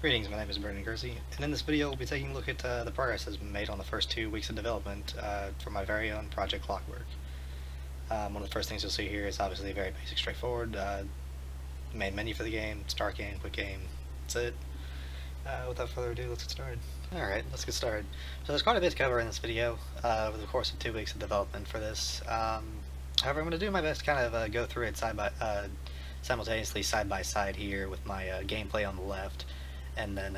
Greetings, my name is Brendan Kersey, and in this video we'll be taking a look at the progress that's been made on the first 2 weeks of development for my very own project Clockwork. One of the first things you'll see here is obviously very basic, straightforward. Main menu for the game, start game, quick game, that's it. Without further ado, let's get started. Alright, let's get started. So there's quite a bit to cover in this video over the course of 2 weeks of development for this. However, I'm going to do my best to kind of go through it simultaneously side by side here with my gameplay on the left, and then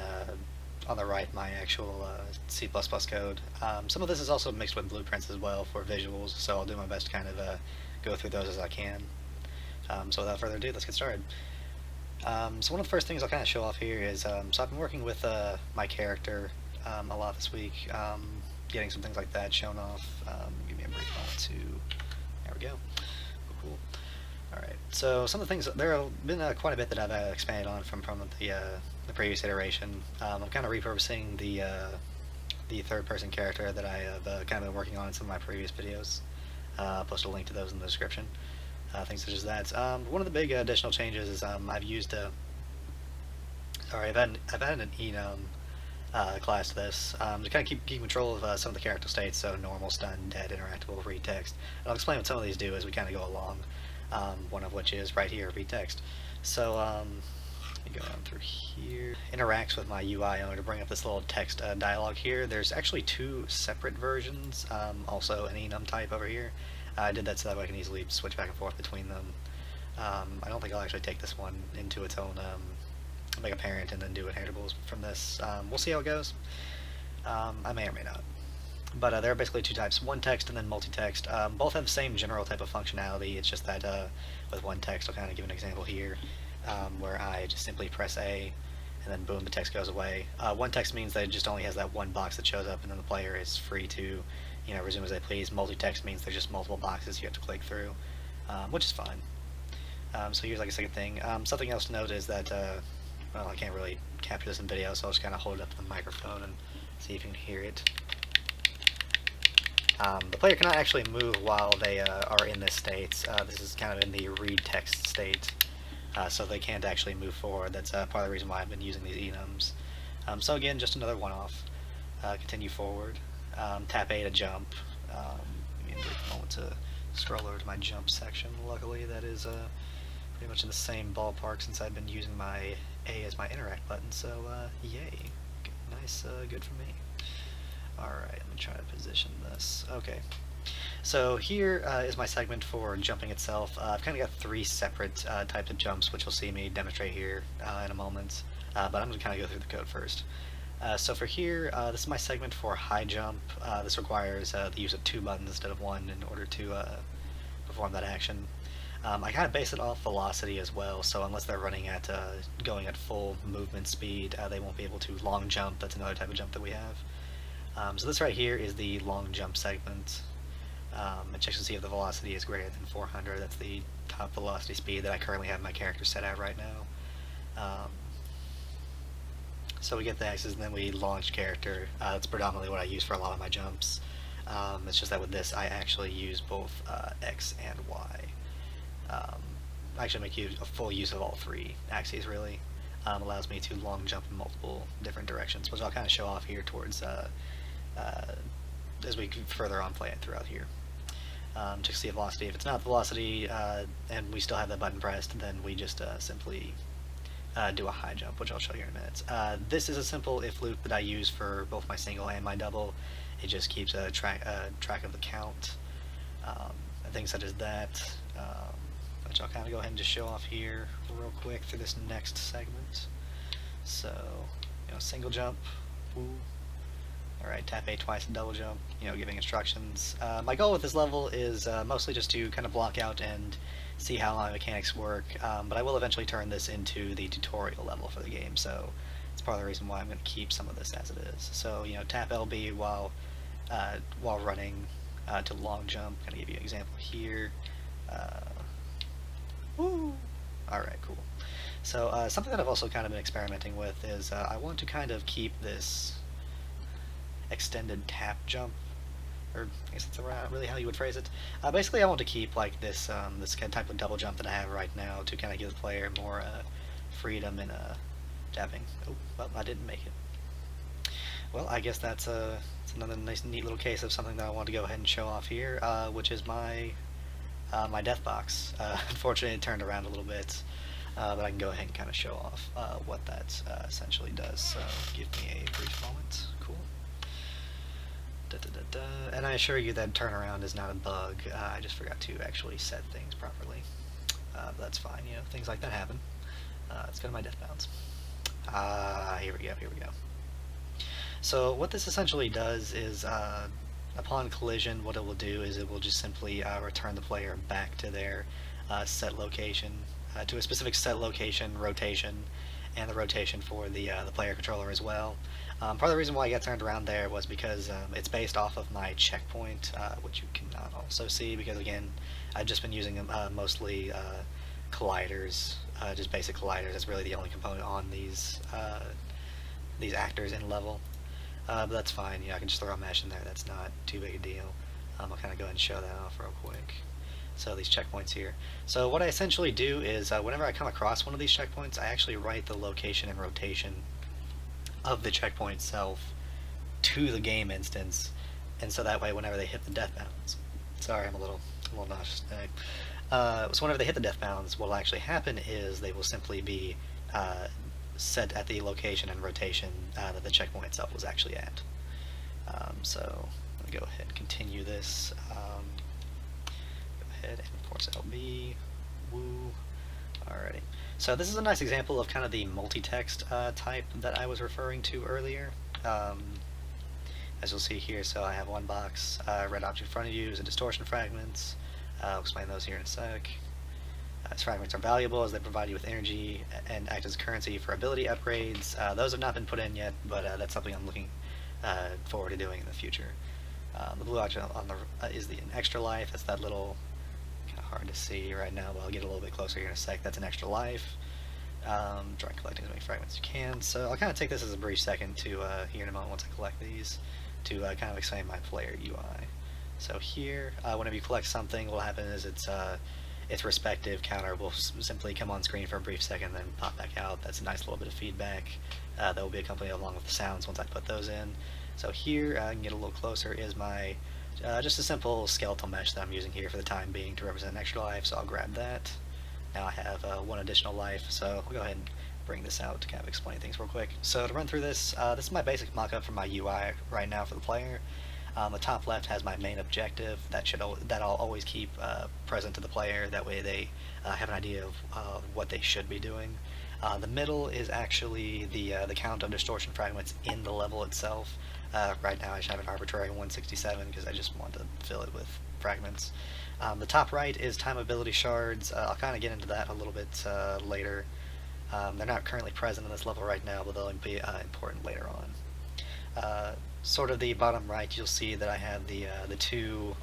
on the right my actual C++ code. Some of this is also mixed with blueprints as well for visuals, so I'll do my best to kind of go through those as I can. So without further ado, let's get started. So one of the first things I'll kind of show off here is, so I've been working with my character a lot this week, getting some things like that shown off. Give me a brief moment to, there we go, cool. Alright, so some of the things, there have been quite a bit that I've expanded on from the previous iteration. I'm kind of repurposing the third-person character that I have kind of been working on in some of my previous videos. I'll post a link to those in the description. Things such as that. One of the big additional changes is I've used I've added an enum class to this to kind of keep control of some of the character states, so normal, stun, dead, interactable, read text. And I'll explain what some of these do as we kind of go along. One of which is right here, read text. So let me go down through here. Interacts with my UI in order to bring up this little text dialog here. There's actually 2 separate versions, also an enum type over here. I did that so that way I can easily switch back and forth between them. I don't think I'll actually take this one into its own, make a parent and then do inheritables from this. We'll see how it goes. I may or may not. But there are basically 2 types, one text and then multi-text. Both have the same general type of functionality. It's just that with one text, I'll kind of give an example here, where I just simply press A, and then boom, the text goes away. One text means that it just only has that one box that shows up, and then the player is free to, resume as they please. Multi-text means there's just multiple boxes you have to click through, which is fine. So here's like a second thing. Something else to note is that, well, I can't really capture this in video, so I'll just kind of hold it up to the microphone and see if you can hear it. The player cannot actually move while they are in this state. This is kind of in the read text state, so they can't actually move forward. That's part of the reason why I've been using these enums. So again, just another one-off. Continue forward. Tap A to jump. Give me a brief moment to scroll over to my jump section. Luckily, that is pretty much in the same ballpark since I've been using my A as my interact button, so yay. Nice, good for me. Alright, let me try to position this. Okay. So here is my segment for jumping itself. I've kind of got 3 separate types of jumps, which you'll see me demonstrate here in a moment. But I'm going to kind of go through the code first. So for here, this is my segment for high jump. This requires the use of 2 buttons instead of 1 in order to perform that action. I kind of base it off velocity as well, so unless they're running at going at full movement speed, they won't be able to long jump. That's another type of jump that we have. So this right here is the long jump segment. It checks to see if the velocity is greater than 400. That's the top velocity speed that I currently have my character set at right now. So we get the X's and then we launch character. That's predominantly what I use for a lot of my jumps. It's just that with this I actually use both X and Y. I actually make a full use of all 3 axes really. Allows me to long jump in multiple different directions, which I'll kind of show off here towards as we further on play it throughout here. To see velocity. If it's not velocity and we still have that button pressed, then we just simply do a high jump, which I'll show you in a minute. This is a simple if loop that I use for both my single and my double. It just keeps a track of the count and things such as that, which I'll kind of go ahead and just show off here real quick through this next segment. So, single jump. Woo. Alright, tap A twice and double jump, giving instructions. My goal with this level is mostly just to kind of block out and see how my mechanics work, but I will eventually turn this into the tutorial level for the game, so it's part of the reason why I'm going to keep some of this as it is. So, tap LB while running to long jump. I'm going to give you an example here. Woo! Alright, cool. So something that I've also kind of been experimenting with is I want to kind of keep this extended tap jump, or I guess that's really how you would phrase it. Basically, I want to keep like this this type of double jump that I have right now to kind of give the player more freedom in Tapping. Oh, well, I didn't make it. Well, I guess that's another nice, neat little case of something that I want to go ahead and show off here, which is my death box. Unfortunately, it turned around a little bit, but I can go ahead and kind of show off what that essentially does. So give me a brief moment. Cool. And I assure you that turnaround is not a bug. I just forgot to actually set things properly. But that's fine. You know, things like that happen. Let's go to my death bounds. Here we go. Here we go. So what this essentially does is, upon collision, what it will do is it will just simply return the player back to their set location, to a specific set location, rotation, and the rotation for the player controller as well. Part of the reason why I got turned around there was because it's based off of my checkpoint, which you cannot also see because, again, I've just been using mostly colliders, just basic colliders. That's really the only component on these actors in level. But that's fine. You know, I can just throw a mesh in there. That's not too big a deal. I'll kind of go ahead and show that off real quick. So these checkpoints here. So what I essentially do is whenever I come across one of these checkpoints, I actually write the location and rotation of the checkpoint itself to the game instance, and so that way whenever they hit the death bounds, sorry, I'm a little nauseous today. So whenever they hit the death bounds, what will actually happen is they will simply be set at the location and rotation that the checkpoint itself was actually at. So let me go ahead and continue this. Go ahead and force LB. Woo. Alrighty. So this is a nice example of kind of the multi-text type that I was referring to earlier. As you'll see here, so I have one box, red object in front of you is a distortion fragments. I'll explain those here in a sec. These fragments are valuable as they provide you with energy and act as currency for ability upgrades. Those have not been put in yet, but that's something I'm looking forward to doing in the future. The blue object on the is an extra life. That's that little, kind of hard to see right now, but I'll get a little bit closer here in a sec. That's an extra life. Try collecting as many fragments as you can. So I'll kind of take this as a brief second to here in a moment once I collect these to kind of explain my player UI. So here, whenever you collect something, what will happen is its respective counter will simply come on screen for a brief second, then pop back out. That's a nice little bit of feedback that will be accompanied along with the sounds once I put those in. So here, I can get a little closer, is my just a simple skeletal mesh that I'm using here for the time being to represent an extra life, so I'll grab that. Now I have one additional life, so we'll go ahead and bring this out to kind of explain things real quick. So to run through this, this is my basic mock-up for my UI right now for the player. The top left has my main objective that I'll always keep present to the player. That way they have an idea of what they should be doing. The middle is actually the count of distortion fragments in the level itself. Right now I just have an arbitrary 167 because I just want to fill it with fragments. The top right is time ability shards. I'll kind of get into that a little bit later. They're not currently present in this level right now, but they'll be important later on. Sort of the bottom right, you'll see that I have the two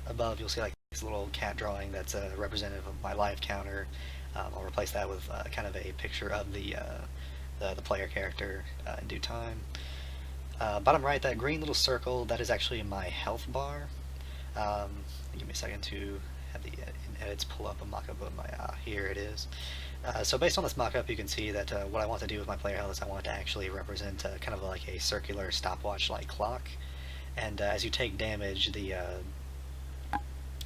above. You'll see like this little cat drawing that's representative of my life counter. I'll replace that with kind of a picture of the player character in due time. Bottom right, that green little circle, that is actually my health bar. Give me a second to have the edits pull up a mock-up of my, here it is. So based on this mock-up, you can see that what I want to do with my player health is I want it to actually represent kind of like a circular stopwatch-like clock. And as you take damage,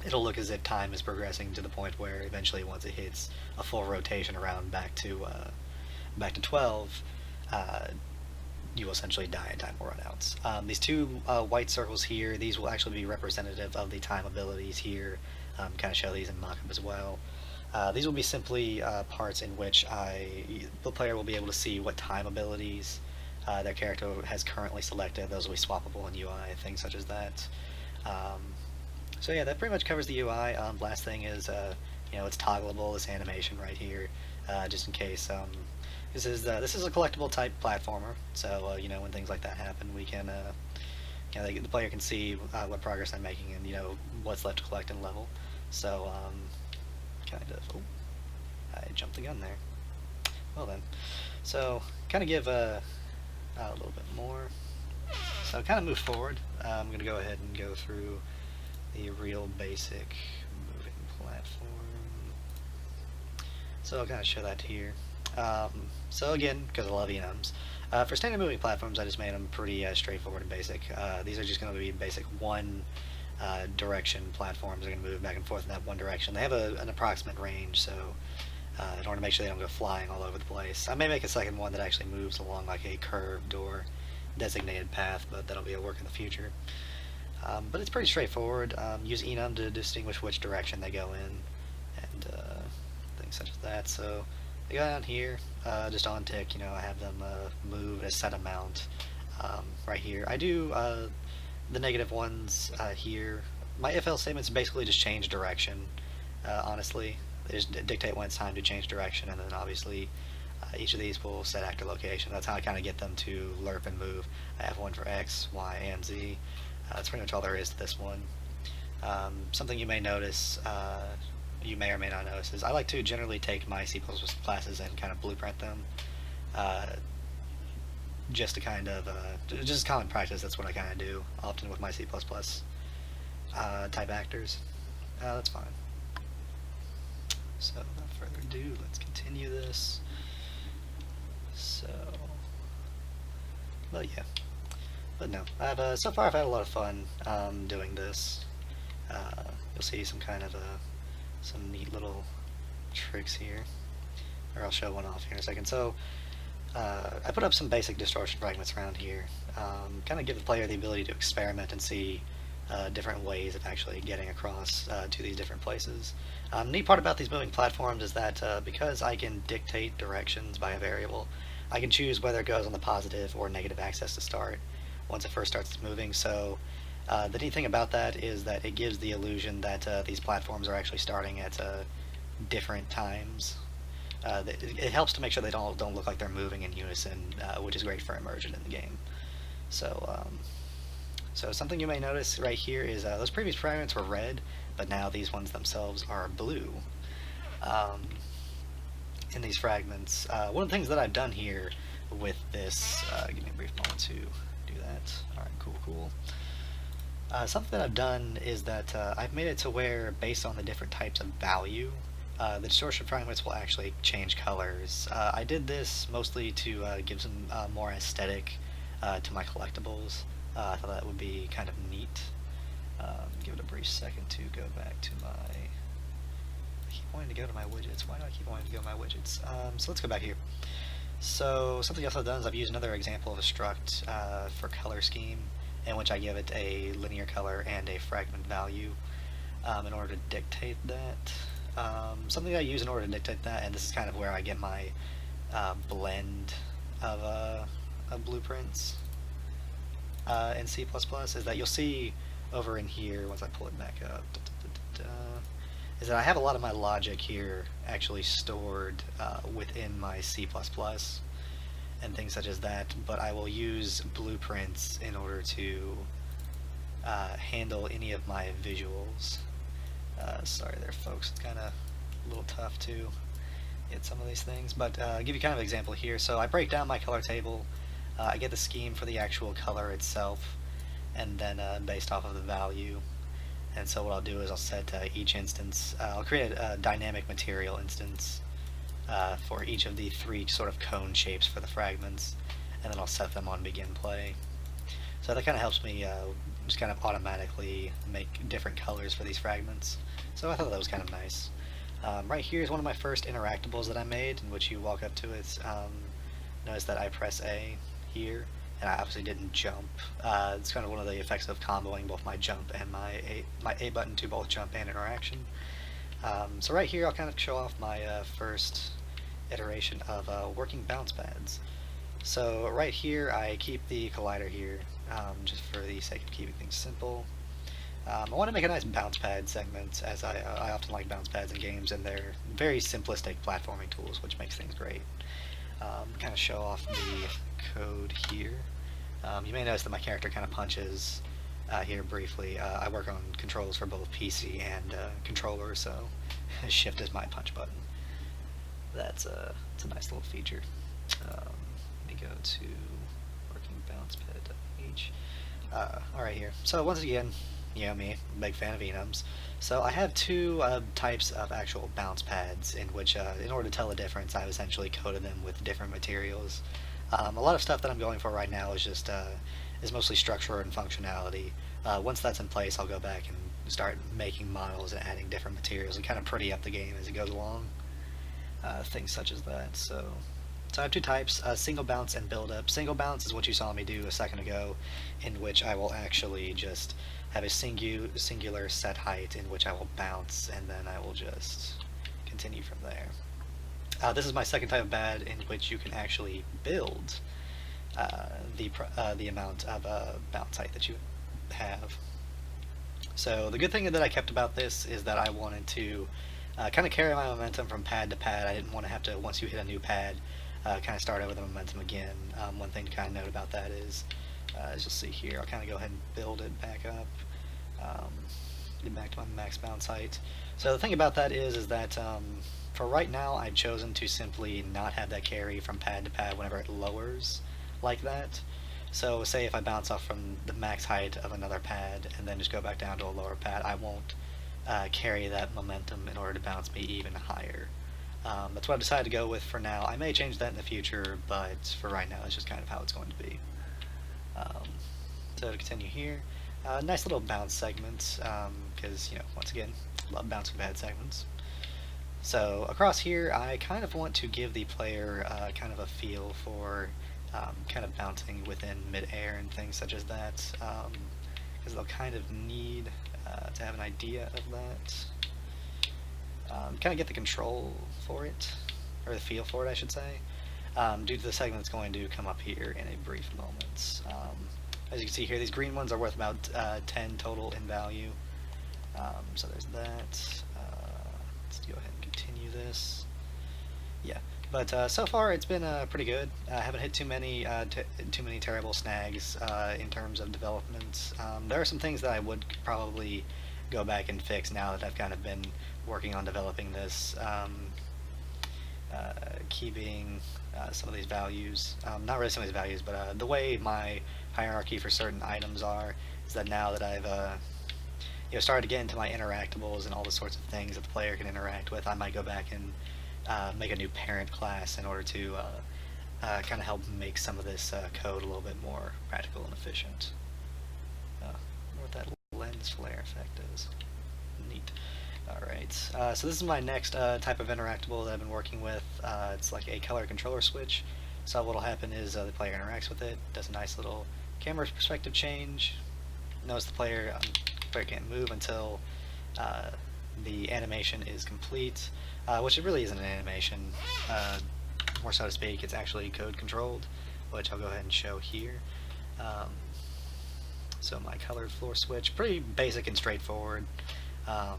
it'll look as if time is progressing to the point where eventually, once it hits a full rotation around back to 12, you will essentially die and time will run out. These two white circles here, these will actually be representative of the time abilities here. Kind of show these in mock-up as well. These will be simply parts in which the player will be able to see what time abilities their character has currently selected. Those will be swappable in UI, things such as that. So yeah, that pretty much covers the UI. Last thing is, you know, it's toggleable, this animation right here, just in case. This is a collectible type platformer, so you know, when things like that happen, we can, you know, the player can see what progress I'm making and, you know, what's left to collect and level. So kind of, oh, I jumped the gun there. Well then, so kind of give a little bit more. So kind of move forward. I'm going to go ahead and go through the real basic moving platform. So I'll kind of show that here. So again, because I love enums, for standard moving platforms, I just made them pretty straightforward and basic. These are just going to be basic one direction platforms. They're going to move back and forth in that one direction. They have an approximate range, so in order to make sure they don't go flying all over the place. I may make a second one that actually moves along like a curved or designated path, but that'll be a work in the future. But it's pretty straightforward. Use enum to distinguish which direction they go in, and things such as that. So they go down here, just on tick, I have them move a set amount right here. I do the negative ones here. My if-else statements basically just change direction, honestly. They just dictate when it's time to change direction, and then obviously each of these will set actor location. That's how I kind of get them to lerp and move. I have one for X, Y, and Z. That's pretty much all there is to this one. Something you may notice, you may or may not notice, is I like to generally take my C++ classes and kind of blueprint them. Just to kind of, just common practice, that's what I kind of do often with my C++ type actors. That's fine. So, without further ado, let's continue this. So, but yeah. But no, so far I've had a lot of fun doing this. You'll see some kind of some neat little tricks here, or I'll show one off here in a second. So I put up some basic distortion fragments around here, kind of give the player the ability to experiment and see different ways of actually getting across to these different places. Neat part about these moving platforms is that because I can dictate directions by a variable, I can choose whether it goes on the positive or negative axis to start once it first starts moving. So the neat thing about that is that it gives the illusion that these platforms are actually starting at different times. It helps to make sure they don't look like they're moving in unison, which is great for immersion in the game. So so something you may notice right here is those previous fragments were red, but now these ones themselves are blue. In these fragments, one of the things that I've done here with this, give me a brief moment to do that. Alright, cool. Something that I've done is that I've made it to where, based on the different types of value, the distortion fragments will actually change colors. I did this mostly to give some more aesthetic to my collectibles. I thought that would be kind of neat. Give it a brief second to go back to my... I keep wanting to go to my widgets. Why do I keep wanting to go to my widgets? So let's go back here. So something else I've done is I've used another example of a struct for color scheme, in which I give it a linear color and a fragment value in order to dictate that. Something I use in order to dictate that, and this is kind of where I get my blend of blueprints in C++, is that you'll see over in here, once I pull it back up, is that I have a lot of my logic here actually stored within my C++ and things such as that, but I will use blueprints in order to handle any of my visuals. Sorry there, folks, it's kind of a little tough to get some of these things, but I'll give you kind of an example here. So I break down my color table, I get the scheme for the actual color itself, and then based off of the value. And so what I'll do is I'll set each instance, I'll create a dynamic material instance for each of the three sort of cone shapes for the fragments, and then I'll set them on begin play. So that kind of helps me just kind of automatically make different colors for these fragments. So I thought that was kind of nice. Right here is one of my first interactables that I made, in which you walk up to it. Notice that I press A here, and I obviously didn't jump. It's kind of one of the effects of comboing both my jump and my A button to both jump and interaction. So right here I'll kind of show off my first iteration of working bounce pads. So right here I keep the collider here, just for the sake of keeping things simple. I want to make a nice bounce pad segment, as I often like bounce pads in games, and they're very simplistic platforming tools, which makes things great. Kind of show off the code here. You may notice that my character kind of punches here briefly. I work on controls for both PC and controller, so shift is my punch button. It's a nice little feature. Let me go to working bounce pad H. Alright here. So once again, you know me, big fan of enums. So I have two types of actual bounce pads in which, in order to tell the difference, I've essentially coated them with different materials. A lot of stuff that I'm going for right now is just is mostly structure and functionality. Once that's in place, I'll go back and start making models and adding different materials and kind of pretty up the game as it goes along. Things such as that. So I have two types, single bounce and build up. Single bounce is what you saw me do a second ago, in which I will actually just have a singular set height in which I will bounce, and then I will just continue from there. This is my second type of pad in which you can actually build the amount of bounce height that you have. So the good thing that I kept about this is that I wanted to kind of carry my momentum from pad to pad. I didn't want to have to, once you hit a new pad, kind of start over the momentum again. One thing to kind of note about that is, as you'll see here, I'll kind of go ahead and build it back up, get back to my max bounce height. So the thing about that is that for right now, I've chosen to simply not have that carry from pad to pad whenever it lowers like that. So say if I bounce off from the max height of another pad and then just go back down to a lower pad, I won't carry that momentum in order to bounce me even higher. That's what I've decided to go with for now. I may change that in the future, but for right now, it's just kind of how it's going to be. So to continue here, nice little bounce segment, because, you know, once again, love bouncing pad segments. So across here, I kind of want to give the player kind of a feel for kind of bouncing within mid-air and things such as that, because they'll kind of need to have an idea of that. Kind of get the control for it, or the feel for it, I should say, due to the segment that's going to come up here in a brief moment. As you can see here, these green ones are worth about 10 total in value. So there's that. Let's go ahead and continue this. Yeah, but so far it's been pretty good. I haven't hit too many terrible snags in terms of development. There are some things that I would probably go back and fix now that I've kind of been working on developing this, keeping some of these values, not really some of these values, but the way my hierarchy for certain items are, is that now that I've you know, started to get into my interactables and all the sorts of things that the player can interact with, I might go back and make a new parent class in order to kind of help make some of this code a little bit more practical and efficient. I wonder what that lens flare effect is. Neat. Alright, so this is my next type of interactable that I've been working with. It's like a color controller switch. So what'll happen is the player interacts with it, does a nice little camera perspective change. Notice the player can't move until the animation is complete, which it really isn't an animation, more so to speak. It's actually code controlled, which I'll go ahead and show here. So my colored floor switch, pretty basic and straightforward. I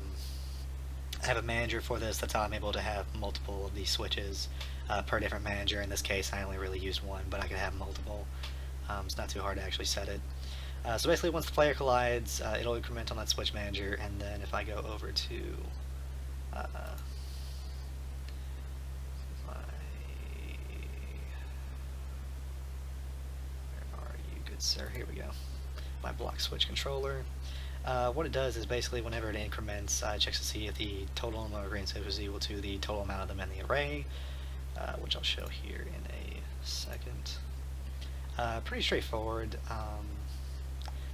have a manager for this. That's how I'm able to have multiple of these switches per different manager. In this case, I only really used one, but I can have multiple. It's not too hard to actually set it. So basically, once the player collides, it'll increment on that switch manager, and then if I go over to where are you, good sir? Here we go. My block switch controller. What it does is basically whenever it increments, it checks to see if the total amount of green switches is equal to the total amount of them in the array, which I'll show here in a second. Pretty straightforward.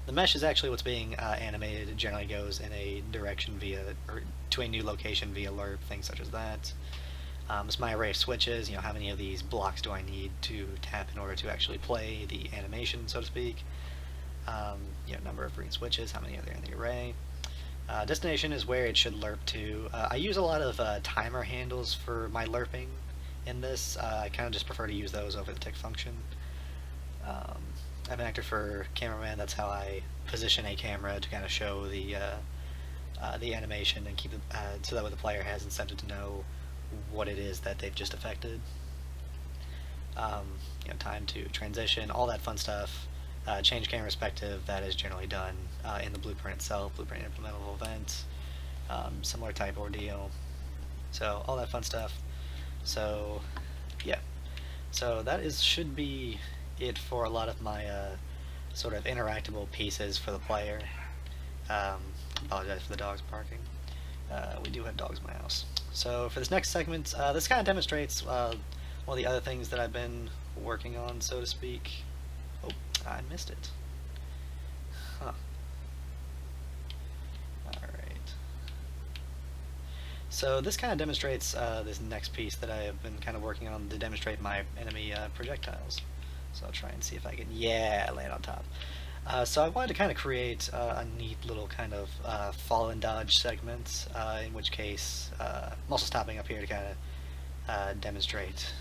The mesh is actually what's being animated. It generally goes in a direction via, or to a new location via lerp, things such as that. It's my array of switches. You know, how many of these blocks do I need to tap in order to actually play the animation, so to speak? You know, number of green switches, how many are there in the array. Destination is where it should lerp to. I use a lot of timer handles for my lerping in this. I kind of just prefer to use those over the tick function. I have an actor for cameraman. That's how I position a camera to kind of show the animation and keep it so that way the player has incentive to know what it is that they've just affected. You know, time to transition, all that fun stuff. Change camera perspective, that is generally done in the blueprint itself, blueprint implementable event, similar type ordeal. So all that fun stuff. So yeah, so that should be it for a lot of my sort of interactable pieces for the player. Apologize for the dogs barking. We do have dogs in my house. So for this next segment, this kind of demonstrates one of the other things that I've been working on, so to speak. Oh, I missed it. Huh. Alright. So this kind of demonstrates this next piece that I have been kind of working on to demonstrate my enemy projectiles. So I'll try and see if I can, yeah, land on top. So I wanted to kind of create a neat little kind of fall and dodge segment, in which case I'm also stopping up here to kind of demonstrate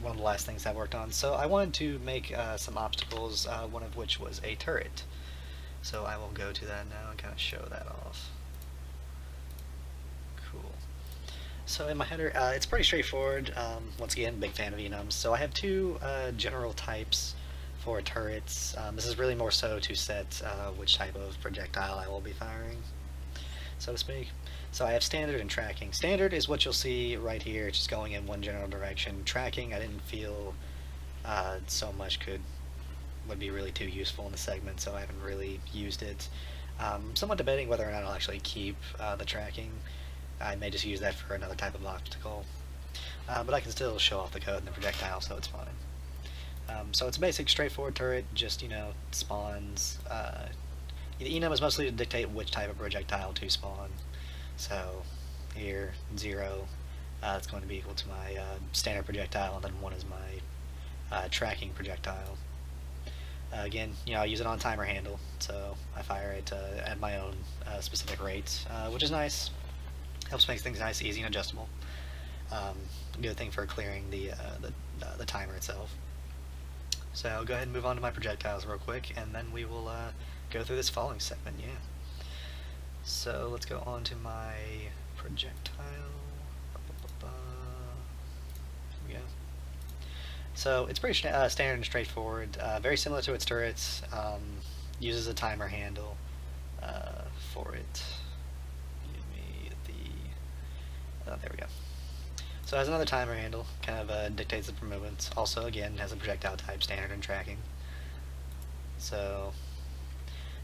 one of the last things I worked on. So I wanted to make some obstacles, one of which was a turret. So I will go to that now and kind of show that off. Cool. So in my header, it's pretty straightforward. Once again, big fan of enums. So I have two general types for turrets. This is really more so to set which type of projectile I will be firing, so to speak. So I have standard and tracking. Standard is what you'll see right here, just going in one general direction. Tracking, I didn't feel so much would be really too useful in the segment, so I haven't really used it. Somewhat debating whether or not I'll actually keep the tracking. I may just use that for another type of obstacle, but I can still show off the code in the projectile, so it's fine. So it's a basic, straightforward turret, just, you know, spawns. The enum is mostly to dictate which type of projectile to spawn. So here, 0, it's going to be equal to my standard projectile, and then 1 is my tracking projectile. Again, you know, I use it on timer handle, so I fire it at my own specific rate, which is nice. Helps make things nice, easy, and adjustable. Good thing for clearing the timer itself. So I'll go ahead and move on to my projectiles real quick, and then we will go through this following segment, yeah. So let's go on to my projectile. Here we go. So it's pretty standard and straightforward, very similar to its turrets, uses a timer handle for it. Give me there we go. So it has another timer handle, kind of dictates the movements. Also, again, has a projectile type, standard, and tracking. So,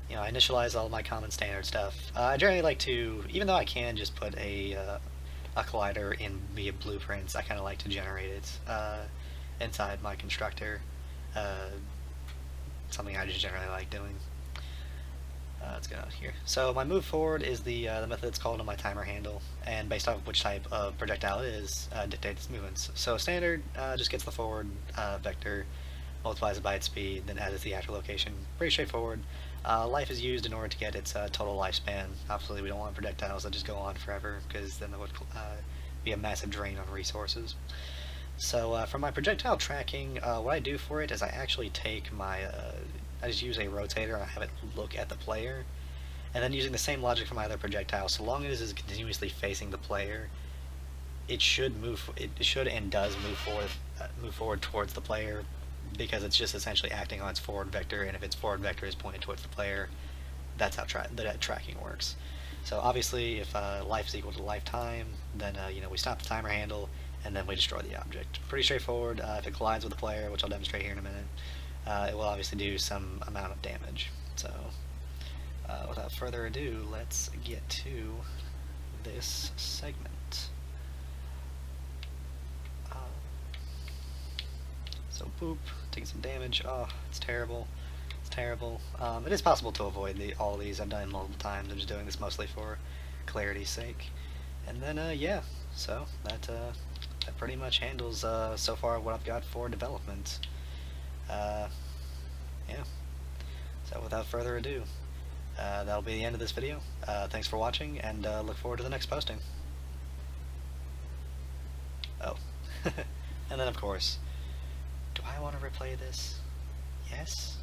you know, I initialize all my common standard stuff. I generally like to, even though I can just put a collider in via blueprints, I kind of like to generate it inside my constructor. Something I just generally like doing. Let's go here. So my move forward is the method that's called on my timer handle, and based off of which type of projectile it is, dictates its movements. So standard just gets the forward vector, multiplies it by its speed, then adds the actual location. Pretty straightforward. Life is used in order to get its total lifespan. Obviously we don't want projectiles that just go on forever, because then that would be a massive drain on resources. So for my projectile tracking, what I do for it is I actually take my I just use a rotator and I have it look at the player, and then using the same logic for my other projectile, so long as it is continuously facing the player, it should move. It should and does move forward towards the player, because it's just essentially acting on its forward vector, and if its forward vector is pointed towards the player, that's how that tracking works. So obviously, if life is equal to lifetime, then you know, we stop the timer handle, and then we destroy the object. Pretty straightforward. If it collides with the player, which I'll demonstrate here in a minute, it will obviously do some amount of damage. So without further ado, let's get to this segment. So boop, taking some damage. Oh, it's terrible. It's terrible. It is possible to avoid all these. I've done it multiple times. I'm just doing this mostly for clarity's sake. And then yeah, so that pretty much handles so far what I've got for development. Yeah. So without further ado, that'll be the end of this video. Thanks for watching, and look forward to the next posting. Oh. And then of course, do I want to replay this? Yes?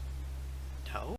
No?